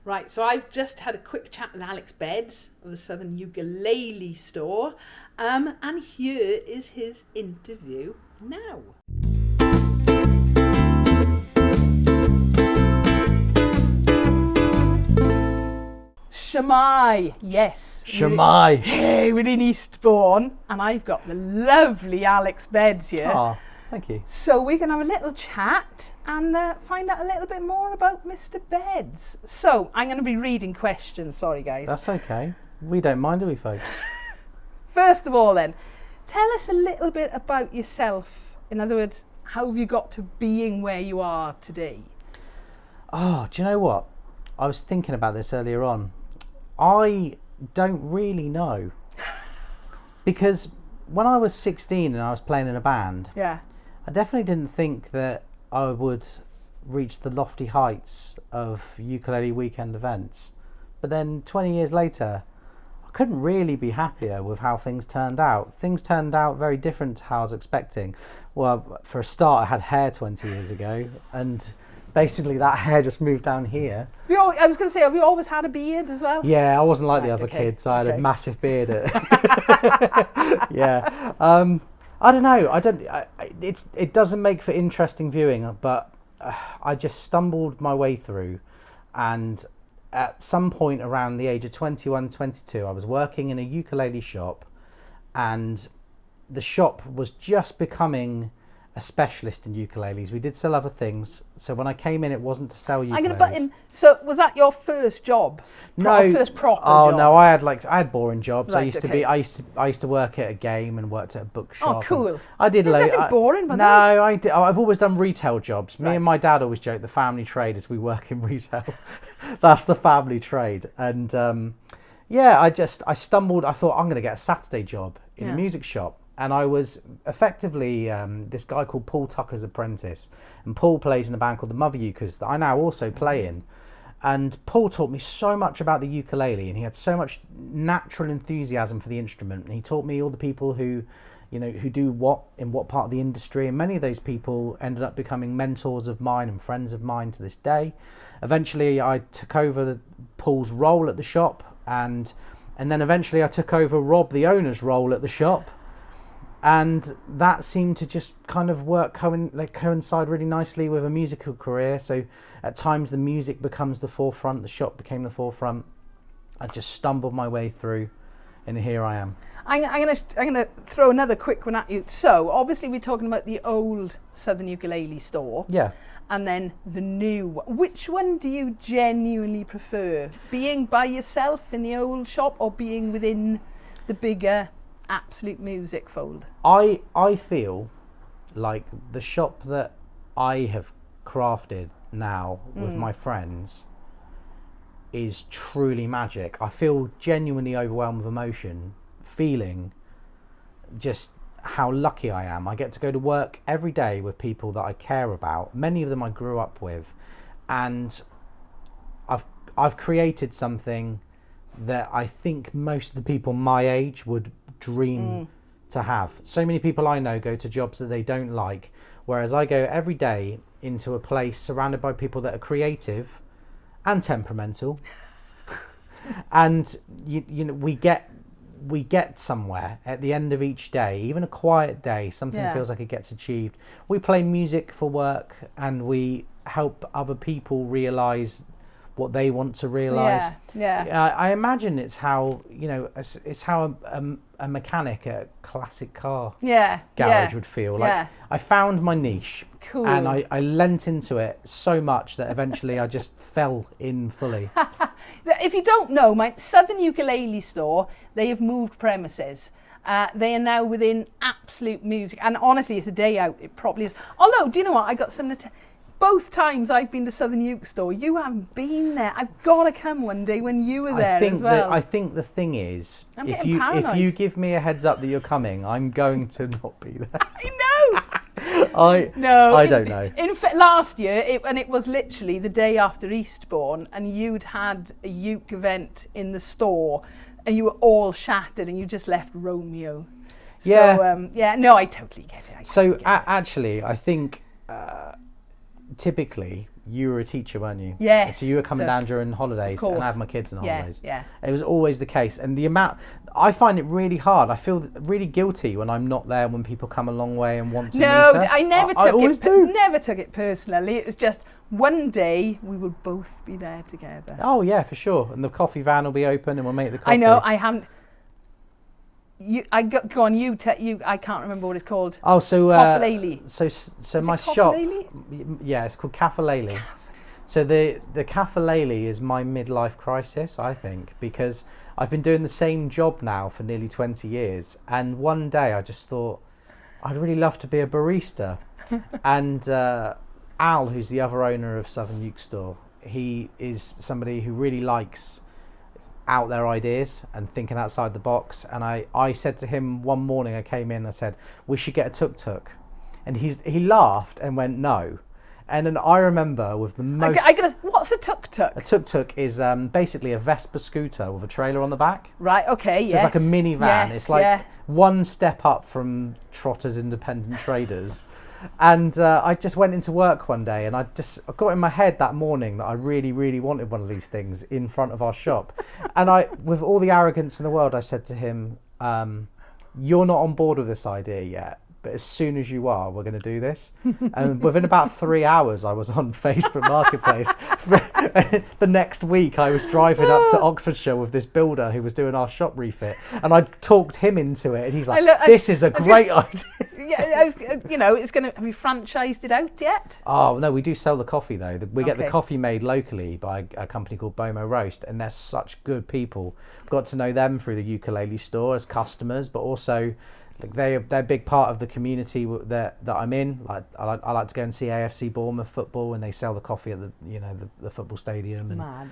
Right, so I've just had a quick chat with Alex Beds of the Southern Ukulele Store, and here is his interview now. Shamai, yes. Shamai. Hey, we're in Eastbourne, and I've got the lovely Alex Beds here. Oh, thank you. So we're going to have a little chat and find out a little bit more about Mr. Beds. So I'm going to be reading questions. Sorry, guys. That's okay. We don't mind, do we, folks? First of all, then, tell us a little bit about yourself. In other words, how have you got to being where you are today? Oh, do you know what? I was thinking about this earlier on. I don't really know. Because when I was 16 and I was playing in a band, Yeah. I definitely didn't think that I would reach the lofty heights of Ukulele Weekend events. But then 20 years later, I couldn't really be happier with how things turned out. Things turned out very different to how I was expecting. Well, for a start, I had hair 20 years ago, and basically that hair just moved down here. I was going to say, have you always had a beard as well? Yeah, I wasn't like the Right, other okay, kids. I had okay. a massive beard. Yeah. I don't know. It doesn't make for interesting viewing, but I just stumbled my way through, and at some point around the age of 21, 22, I was working in a ukulele shop, and the shop was just becoming a specialist in ukuleles. We did sell other things, so when I came in, it wasn't to sell ukuleles. I'm going to butt in. So was that your first job? No. First proper job? Oh no, I had boring jobs. Right, I used to work at a game and worked at a bookshop. Oh, cool. I did There's nothing boring about No, I've always done retail jobs. Me Right. and my dad always joke the family trade is we work in retail. That's the family trade. And I stumbled. I thought I'm going to get a Saturday job in a music shop. And I was effectively this guy called Paul Tucker's apprentice. And Paul plays in a band called the Mother Ukes that I now also play in. And Paul taught me so much about the ukulele, and he had so much natural enthusiasm for the instrument. And he taught me all the people who do what in what part of the industry. And many of those people ended up becoming mentors of mine and friends of mine to this day. Eventually, I took over Paul's role at the shop, and then eventually I took over Rob, the owner's role at the shop. And that seemed to just kind of coincide really nicely with a musical career. So at times the music becomes the forefront, the shop became the forefront. I just stumbled my way through, and here I am. I'm gonna throw another quick one at you. So obviously we're talking about the old Southern Ukulele Store. Yeah. And then the new one. Which one do you genuinely prefer? Being by yourself in the old shop, or being within the bigger Absolute Music fold? I feel like the shop that I have crafted now with my friends is truly magic. I feel genuinely overwhelmed with emotion, feeling just how lucky I am. I get to go to work every day with people that I care about. Many of them I grew up with, and I've created something that I think most of the people my age would dream to have. So many people I know go to jobs that they don't like, whereas I go every day into a place surrounded by people that are creative and temperamental, and we get somewhere at the end of each day. Even a quiet day, something feels like it gets achieved. We play music for work, and we help other people realise what they want to realise. I imagine it's how a mechanic at a classic car garage would feel. Like I found my niche, cool, and I lent into it so much that eventually I just fell in fully. If you don't know, my Southern Ukulele Store, they have moved premises. They are now within Absolute Music, and honestly, it's a day out. It probably is. Although, do you know what? I got something to. Both times I've been to Southern Uke Store, you haven't been there. I've got to come one day when you were there as well. I think the thing is, if you give me a heads up that you're coming, I'm going to not be there. I know. I don't know. In fact, last year, it was literally the day after Eastbourne, and you'd had a uke event in the store, and you were all shattered, and you just left Romeo. Yeah. I totally get it. Actually, I think typically you were a teacher, weren't you? Yes. So you were coming down during holidays, and I had my kids on holidays. Yeah. It was always the case, and I find it really hard. I feel really guilty when I'm not there when people come a long way and want to meet us. No, I never I always do. Never took it personally. It was just one day we will both be there together. Oh yeah, for sure. And the coffee van will be open, and we'll make the coffee. I know. I haven't. Go on. You. I can't remember what it's called. Oh, so Ukulele. So my shop. Yeah, it's called Ukulele. So the Ukulele is my midlife crisis, I think, because I've been doing the same job now for nearly 20 years, and one day I just thought I'd really love to be a barista. And Al, who's the other owner of Southern Ukes store, he is somebody who really likes out there ideas and thinking outside the box. And I said to him one morning, I came in, I said, we should get a tuk-tuk. And he laughed and went, no. And then I remember with the most... What's a tuk-tuk? A tuk-tuk is basically a Vespa scooter with a trailer on the back. Right, okay, so it's like a minivan. Yes, it's like one step up from Trotters Independent Traders. And I just went into work one day, and I got in my head that morning that I really, really wanted one of these things in front of our shop. And with all the arrogance in the world, I said to him, you're not on board with this idea yet, but as soon as you are, we're going to do this. And within about 3 hours, I was on Facebook Marketplace. The next week, I was driving up to Oxfordshire with this builder who was doing our shop refit, and I talked him into it, and he's like, this is a great idea. Yeah, it's going to... Have you franchised it out yet? Oh, no, we do sell the coffee, though. We get the coffee made locally by a company called Bomo Roast, and they're such good people. Got to know them through the Ukulele store as customers, but also... They're a big part of the community that I'm in. Like I like to go and see AFC Bournemouth football, and they sell the coffee at the football stadium. And mad.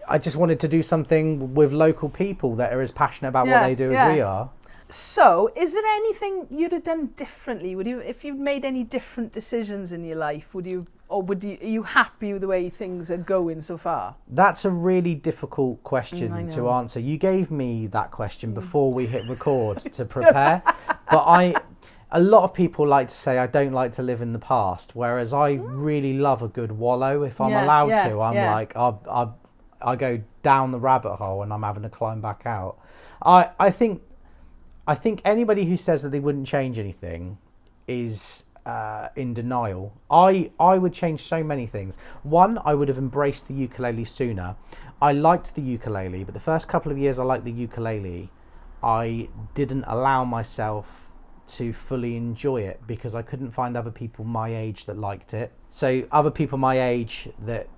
I just wanted to do something with local people that are as passionate about what they do as we are. So, is there anything you'd have done differently? If you'd made any different decisions in your life, are you happy with the way things are going so far? That's a really difficult question to answer. You gave me that question before we hit record to prepare, but a lot of people like to say I don't like to live in the past, whereas I really love a good wallow. If I'm allowed to, like I go down the rabbit hole and I'm having to climb back out. I think anybody who says that they wouldn't change anything is in denial. I would change so many things. One, I would have embraced the ukulele sooner. I liked the ukulele, but the first couple of years I liked the ukulele, I didn't allow myself to fully enjoy it because I couldn't find other people my age that liked it. So other people my age that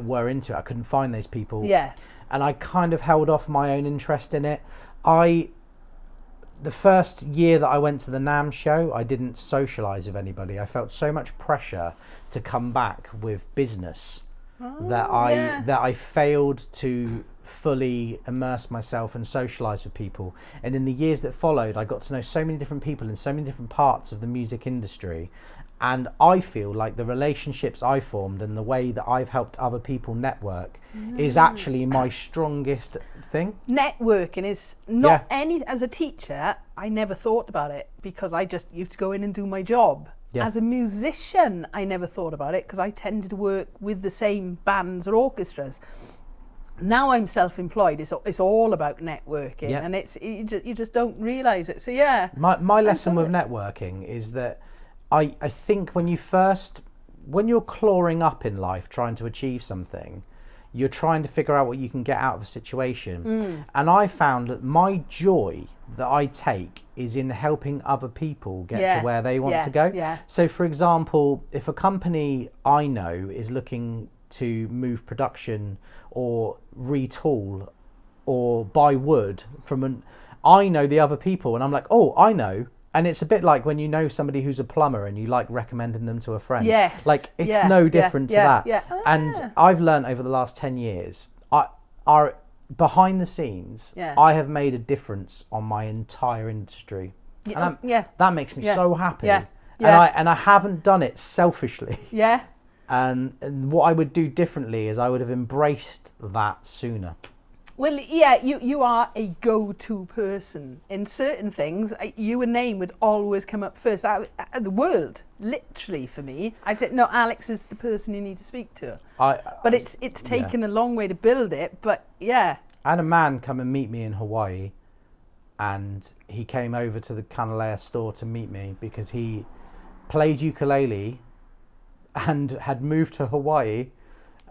were into it, I couldn't find those people. Yeah. And I kind of held off my own interest in it. The first year that I went to the NAMM show, I didn't socialise with anybody. I felt so much pressure to come back with business that I failed to fully immerse myself and socialise with people. And in the years that followed, I got to know so many different people in so many different parts of the music industry. And I feel like the relationships I formed and the way that I've helped other people network is actually my strongest thing. Networking is not as a teacher, I never thought about it because I just used to go in and do my job. Yeah. As a musician, I never thought about it because I tended to work with the same bands or orchestras. Now I'm self-employed. It's all about networking, and you just don't realise it. So my lesson with networking is that I think when you're clawing up in life trying to achieve something, you're trying to figure out what you can get out of a situation. And I found that my joy that I take is in helping other people get to where they want to go. Yeah. So for example, if a company I know is looking to move production or retool or buy wood I know the other people and I'm like, oh, I know. And it's a bit like when you know somebody who's a plumber and you like recommending them to a friend. Yes. Like it's no different to that. Yeah. And I've learned over the last 10 years, our behind the scenes, I have made a difference on my entire industry. And that makes me so happy. Yeah. And I haven't done it selfishly. Yeah. And what I would do differently is I would have embraced that sooner. Well, yeah, you are a go-to person in certain things. You and name would always come up first. The world, literally, for me. I'd say, no, Alex is the person you need to speak to. But it's taken a long way to build it. But yeah, I had a man come and meet me in Hawaii, and he came over to the Kanalea store to meet me because he played ukulele and had moved to Hawaii,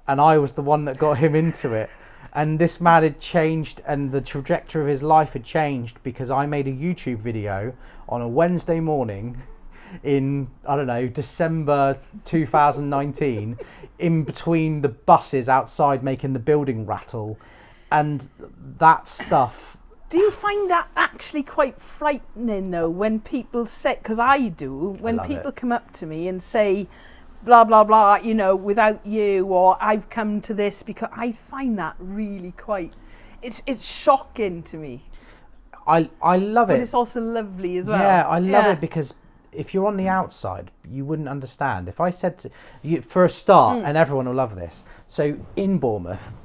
and I was the one that got him into it. And this man had changed, and the trajectory of his life had changed because I made a YouTube video on a Wednesday morning in, I don't know, December 2019, in between the buses outside making the building rattle. And that stuff... Do you find that actually quite frightening, though, when people say... Because I do. When people come up to me and say... blah blah blah, you know, without you, or I've come to this, because I find that really quite, it's shocking to me. I love it. But it's also lovely as well. Yeah, I love it because if you're on the outside, you wouldn't understand. If I said to you, for a start, and everyone will love this, so in Bournemouth,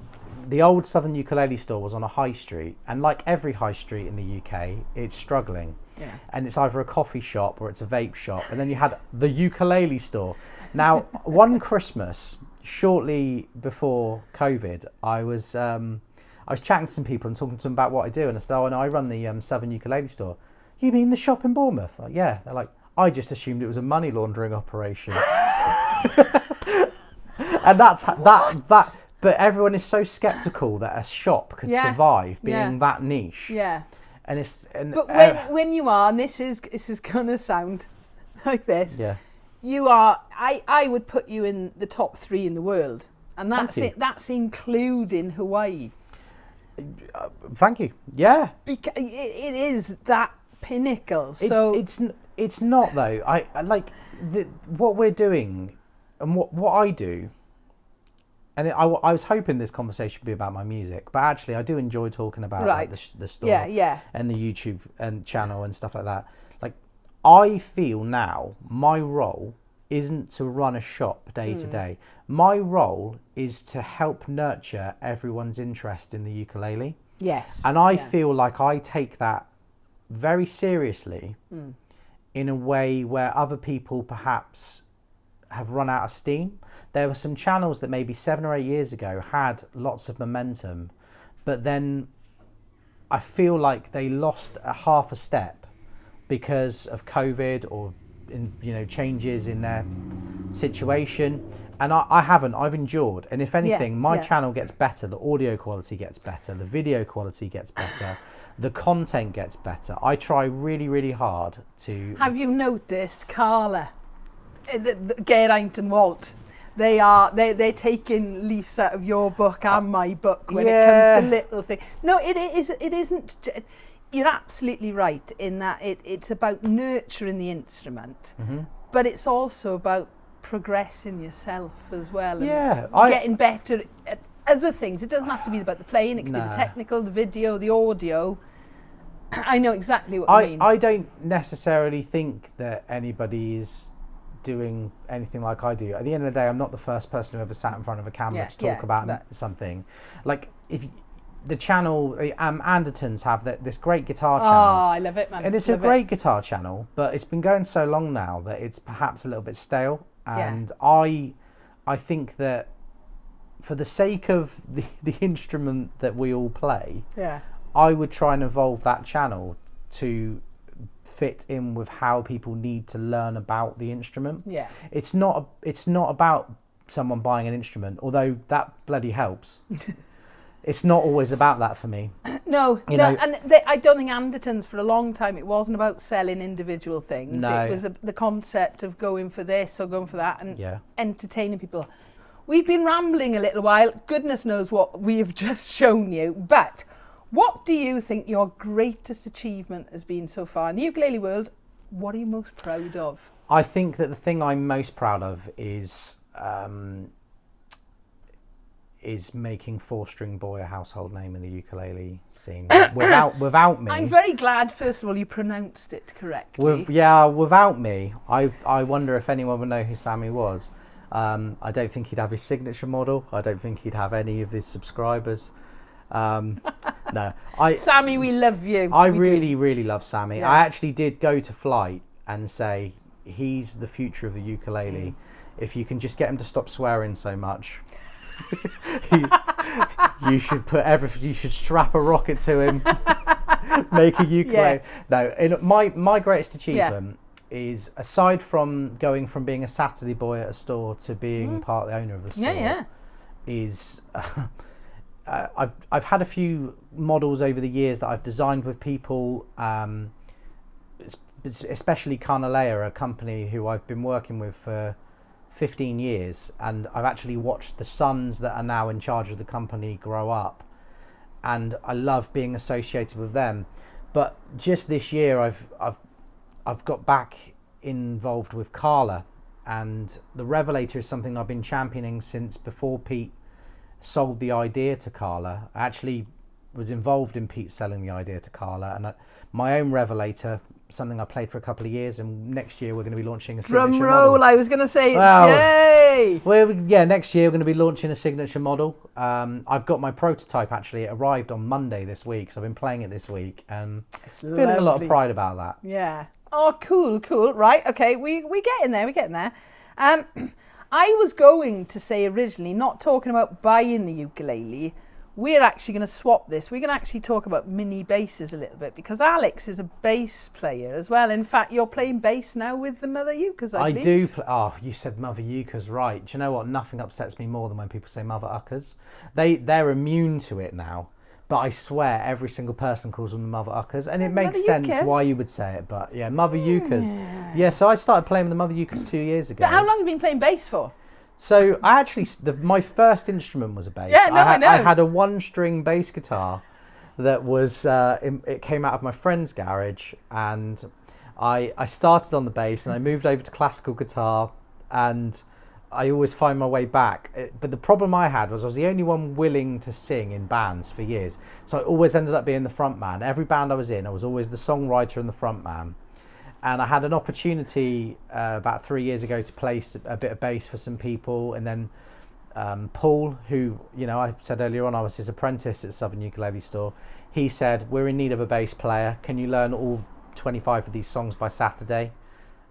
the old Southern Ukulele store was on a high street, and like every high street in the UK, it's struggling. Yeah. And it's either a coffee shop or it's a vape shop, and then you had the ukulele store. Now, one Christmas, shortly before COVID, I was chatting to some people and talking to them about what I do, and I said, "Oh, no, I run the Southern Ukulele store." You mean the shop in Bournemouth? Like, yeah. They're like, I just assumed it was a money laundering operation. And that's that. But everyone is so sceptical that a shop could survive being that niche. Yeah. And it's but when you are, and this is gonna sound like this. Yeah. You are. I would put you in the top 3 in the world, and that's it. That's including Hawaii. Thank you. Yeah. Because it is that pinnacle. So it's not though. I like what we're doing, and what I do. And I was hoping this conversation would be about my music, but actually I do enjoy talking about like, the store and the YouTube and channel and stuff like that. Like, I feel now my role isn't to run a shop day to day. My role is to help nurture everyone's interest in the ukulele. Yes. And I feel like I take that very seriously in a way where other people perhaps have run out of steam. There were some channels that maybe 7 or 8 years ago had lots of momentum, but then I feel like they lost a half a step because of COVID or changes in their situation. And I haven't. I've endured. And if anything, my channel gets better. The audio quality gets better. The video quality gets better. The content gets better. I try really, really hard to... Have you noticed, Carla, Geraint and Walt? They're taking leaves out of your book and my book when it comes to little things. No, it isn't. You're absolutely right in that it's about nurturing the instrument, but it's also about progressing yourself as well. And getting better at other things. It doesn't have to be about the playing. It can be the technical, the video, the audio. I know exactly what you mean. I don't necessarily think that anybody is doing anything like I do. At the end of the day, I'm not the first person who ever sat in front of a camera to talk about something. Like, if the channel, Andertons have this great guitar channel. Oh, I love it, man. And it's a great guitar channel, but it's been going so long now that it's perhaps a little bit stale. And I think that for the sake of the instrument that we all play, I would try and evolve that channel to fit in with how people need to learn about the instrument. Yeah. It's not about someone buying an instrument, although that bloody helps. It's not always about that for me. No, and I don't think Andertons for a long time, it wasn't about selling individual things. No. It was the concept of going for this or going for that and entertaining people. We've been rambling a little while. Goodness knows what we have just shown you, but what do you think your greatest achievement has been so far in the ukulele world? What are you most proud of? I think that the thing I'm most proud of is making Four String Boy a household name in the ukulele scene without me. I'm very glad, first of all, you pronounced it correctly. Without me, I wonder if anyone would know who Sammy was. I don't think he'd have his signature model. I don't think he'd have any of his subscribers. No, Sammy, we love you. I We really, really love Sammy. Yeah. I actually did go to Flight and say he's the future of the ukulele. If you can just get him to stop swearing so much, you should you should strap a rocket to him, make a ukulele. No, my greatest achievement is, aside from going from being a Saturday boy at a store to being part of the owner of the store, is I've had a few models over the years that I've designed with people, especially Carnalea, a company who I've been working with for 15 years, and I've actually watched the sons that are now in charge of the company grow up, and I love being associated with them. But just this year I've got back involved with Carla, and the Revelator is something I've been championing since before Pete sold the idea to Carla. I actually was involved in Pete selling the idea to Carla, and my own Revelator, something I played for a couple of years, and next year we're going to be launching a signature model. I was going to say, yay! Well, yeah, next year we're going to be launching a signature model. I've got my prototype, actually. It arrived on Monday this week, so I've been playing it this week, and feeling a lot of pride about that. Yeah. Oh, cool. Right, okay, we get in there. I was going to say originally, not talking about buying the ukulele, we're actually going to swap this. We're going to actually talk about mini basses a little bit, because Alex is a bass player as well. In fact, you're playing bass now with the Mother Ukes, I believe. do. Oh, you said Mother Ukes, right. Do you know what? Nothing upsets me more than when people say Mother Uckers. They're immune to it now. But I swear every single person calls them the Mother Uckers, and it makes sense why you would say it. But yeah, Mother Ukes. Yeah, so I started playing with the Mother Ukes 2 years ago. But how long have you been playing bass for? So I actually, my first instrument was a bass. Yeah, no, I know. I had a one-string bass guitar that was, it came out of my friend's garage, and I started on the bass, and I moved over to classical guitar, and I always find my way back. But the problem I had was I was the only one willing to sing in bands for years. So I always ended up being the front man. Every band I was in, I was always the songwriter and the front man. And I had an opportunity about 3 years ago to play a bit of bass for some people. And then Paul, who, I said earlier on, I was his apprentice at Southern Ukulele Store. He said, we're in need of a bass player. Can you learn all 25 of these songs by Saturday?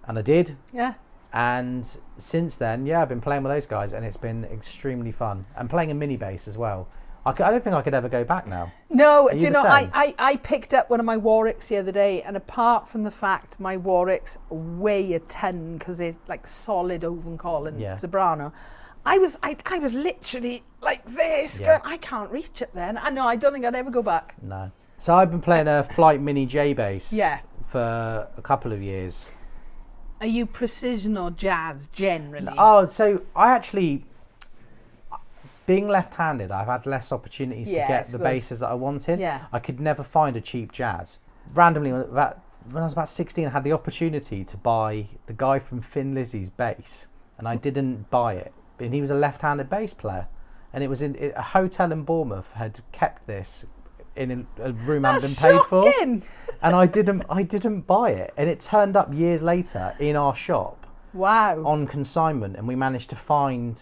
And I did. Yeah. And since then, I've been playing with those guys, and it's been extremely fun. And playing a mini bass as well. I don't think I could ever go back now. No, do you know, I picked up one of my Warwicks the other day, and apart from the fact my Warwicks weigh a ton because they're like solid oven collar soprano, I was literally like this, going, I can't reach it then. I don't think I'd ever go back. No. So I've been playing a Flight Mini J bass for a couple of years. Are you precision or jazz generally? Oh, so I actually, being left-handed, I've had less opportunities to get the basses that I wanted. Yeah. I could never find a cheap jazz. Randomly, when I was about 16, I had the opportunity to buy the guy from Thin Lizzy's bass, and I didn't buy it. And he was a left-handed bass player, and it was in a hotel in Bournemouth had kept this in a room I hadn't been paid for, and I didn't buy it, and it turned up years later in our shop. Wow. On consignment, and we managed to find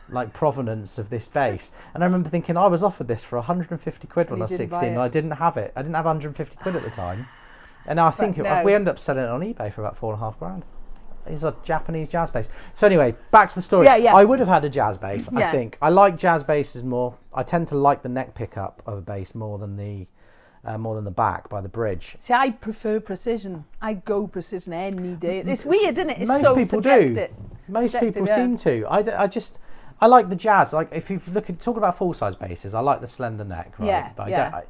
like provenance of this bass. And I remember thinking I was offered this for 150 quid when I was 16, and I didn't have it. I didn't have 150 quid at the time, and now I think we ended up selling it on eBay for about $4,500. It's a Japanese jazz bass. So anyway, back to the story. I would have had a jazz bass. I think I like jazz basses more. I tend to like the neck pickup of a bass more than the back by the bridge. See, I prefer precision. I go precision any day. It's weird, isn't it? It's most so people subjective. do. Most people seem to. I like the jazz. Like if you talk about full size basses, I like the slender neck, right? Yeah,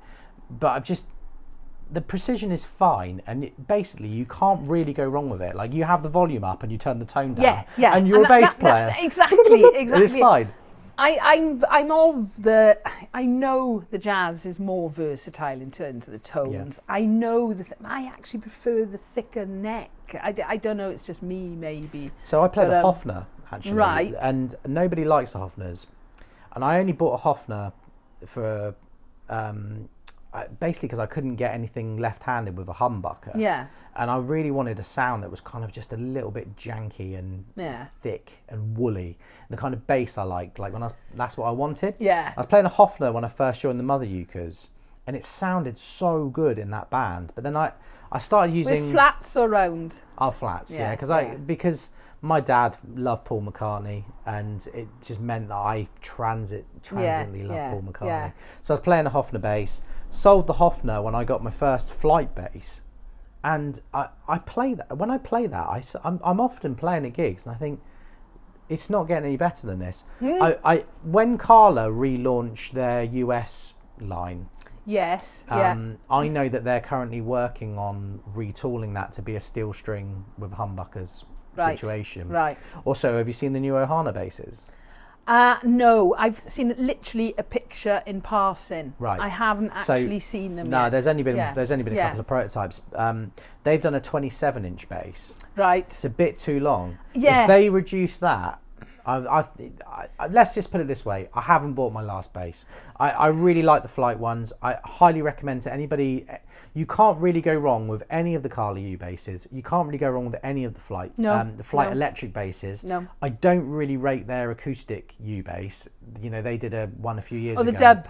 the precision is fine, and basically you can't really go wrong with it. Like you have the volume up and you turn the tone down, and you're a bass player. Exactly. It's fine. I'm of the. I know the jazz is more versatile in terms of the tones. I know I actually prefer the thicker neck. I don't know. It's just me, maybe. So I played a Hofner actually, right? And nobody likes the Hofners, and I only bought a Hofner for. basically because I couldn't get anything left-handed with a humbucker. Yeah. And I really wanted a sound that was kind of just a little bit janky and thick and woolly. The kind of bass I liked, like that's what I wanted. Yeah. I was playing a Hofner when I first joined the Mother Ukes, and it sounded so good in that band. But then I started using... With flats or round? Oh, flats, yeah. Because my dad loved Paul McCartney, and it just meant that I transiently loved Paul McCartney. Yeah. So I was playing a Hofner bass, sold the Hofner when I got my first flight bass, and I play that. When I play that, I'm often playing at gigs, and I think it's not getting any better than this. When Carla relaunched their US line, yes, I know that they're currently working on retooling that to be a steel string with humbuckers situation. Right. Also, have you seen the new Ohana basses? No, I've seen literally a picture in passing. Right. I haven't actually seen them no, yet. there's only been a couple of prototypes. They've done a 27-inch bass. Right. It's a bit too long. Yeah. If they reduce that, let's just put it this way. I haven't bought my last bass. I really like the Flight ones. I highly recommend to anybody. You can't really go wrong with any of the Carla U basses. You can't really go wrong with any of the Flight electric basses. No. I don't really rate their acoustic U bass. You know, they did one a few years ago. Oh, the dub.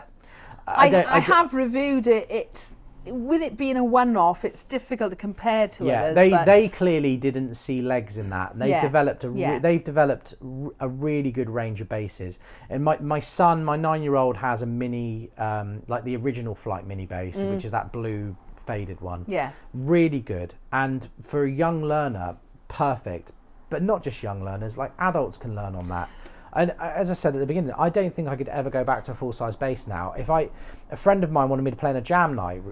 I have reviewed it. It's with it being a one-off, it's difficult to compare to others. They clearly didn't see legs in that. They've developed a really good range of basses. And my son, my 9-year-old, has a mini, like the original Flight mini bass, which is that blue faded one. Yeah, really good. And for a young learner, perfect. But not just young learners, like adults can learn on that. And as I said at the beginning, I don't think I could ever go back to a full-size bass now. A friend of mine wanted me to play in a jam night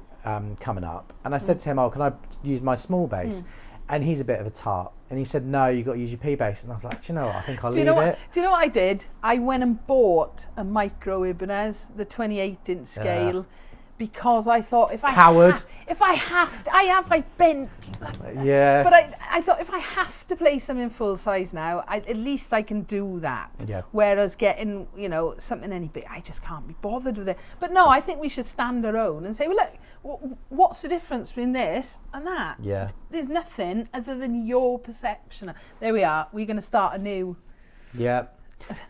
coming up, and I said to him, "Oh, can I use my small bass?" And he's a bit of a tart, and he said, "No, you got to use your P bass." And I was like, "Do you know what? I think I'll leave it." Do you know what I did? I went and bought a micro Ibanez, the 28-inch scale. Because I thought I've bent. Yeah. But I thought if I have to play something full size now, at least I can do that. Yeah. Whereas getting, something any bit, I just can't be bothered with it. But no, I think we should stand our own and say, well, look, what's the difference between this and that? Yeah. There's nothing other than your perception. There we are. We're going to start anew. Yeah.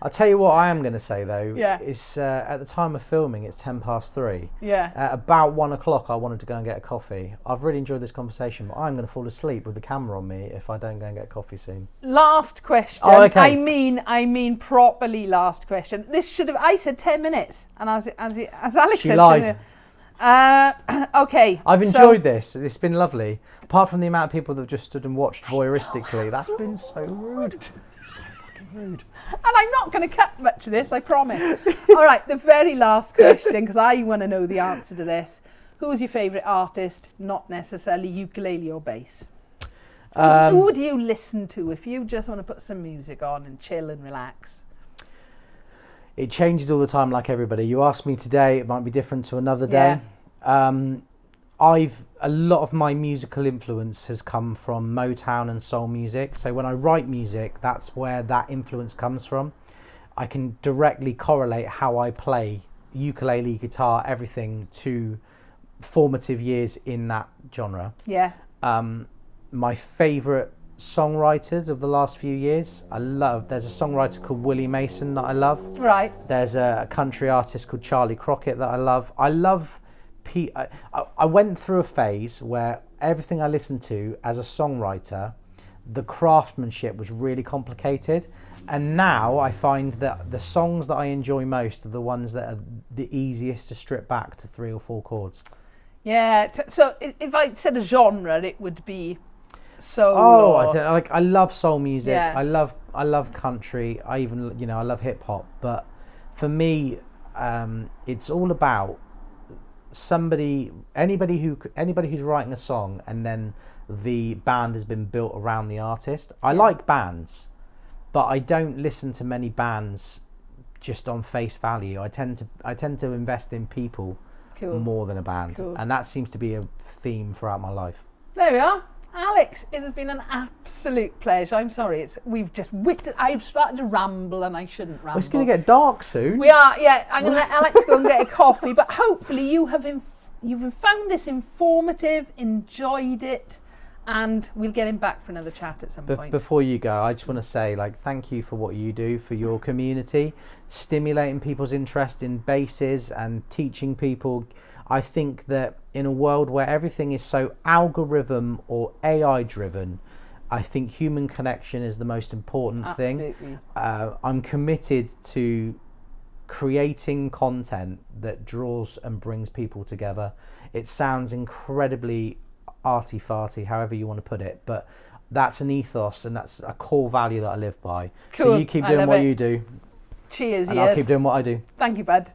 I'll tell you what I am going to say though. Yeah. Is at the time of filming, it's 3:10. Yeah. At about 1 o'clock, I wanted to go and get a coffee. I've really enjoyed this conversation, but I'm going to fall asleep with the camera on me if I don't go and get coffee soon. Last question. Oh, okay. I mean properly last question. This should have. I said 10 minutes, and as Alex She said, lied. Okay. I've enjoyed this. It's been lovely. Apart from the amount of people that have just stood and watched voyeuristically, that's been so rude. So fucking rude. And I'm not going to cut much of this, I promise. All right, the very last question, because I want to know the answer to this. Who is your favourite artist? Not necessarily ukulele or bass. Who do you listen to if you just want to put some music on and chill and relax? It changes all the time, like everybody. You ask me today, it might be different to another day. A lot of my musical influence has come from Motown and soul music. So when I write music, that's where that influence comes from. I can directly correlate how I play ukulele, guitar, everything to formative years in that genre. Yeah. My favourite songwriters of the last few years, there's a songwriter called Willie Mason that I love. Right. There's a country artist called Charlie Crockett that I love. I went through a phase where everything I listened to as a songwriter, the craftsmanship was really complicated, and now I find that the songs that I enjoy most are the ones that are the easiest to strip back to 3 or 4 chords. Yeah. So if I said a genre, it would be soul. Oh, I love soul music. Yeah. I love country. I even I love hip hop. But for me, it's all about anybody who's writing a song and then the band has been built around the artist. I like bands, but I don't listen to many bands just on face value. I tend to invest in people more than a band, and that seems to be a theme throughout my life. There we are. Alex, it has been an absolute pleasure. I'm sorry, I've started to ramble and I shouldn't ramble. It's going to get dark soon. We are, yeah. I'm going to let Alex go and get a coffee, but hopefully you have you've found this informative, enjoyed it, and we'll get him back for another chat at some point. Before you go, I just want to say, thank you for what you do for your community, stimulating people's interest in basses and teaching people. I think that in a world where everything is so algorithm or AI driven, I think human connection is the most important thing. I'm committed to creating content that draws and brings people together. It sounds incredibly arty-farty, however you want to put it, but that's an ethos and that's a core value that I live by. Cool. So you keep doing what you do. Cheers, and I'll keep doing what I do. Thank you, bud.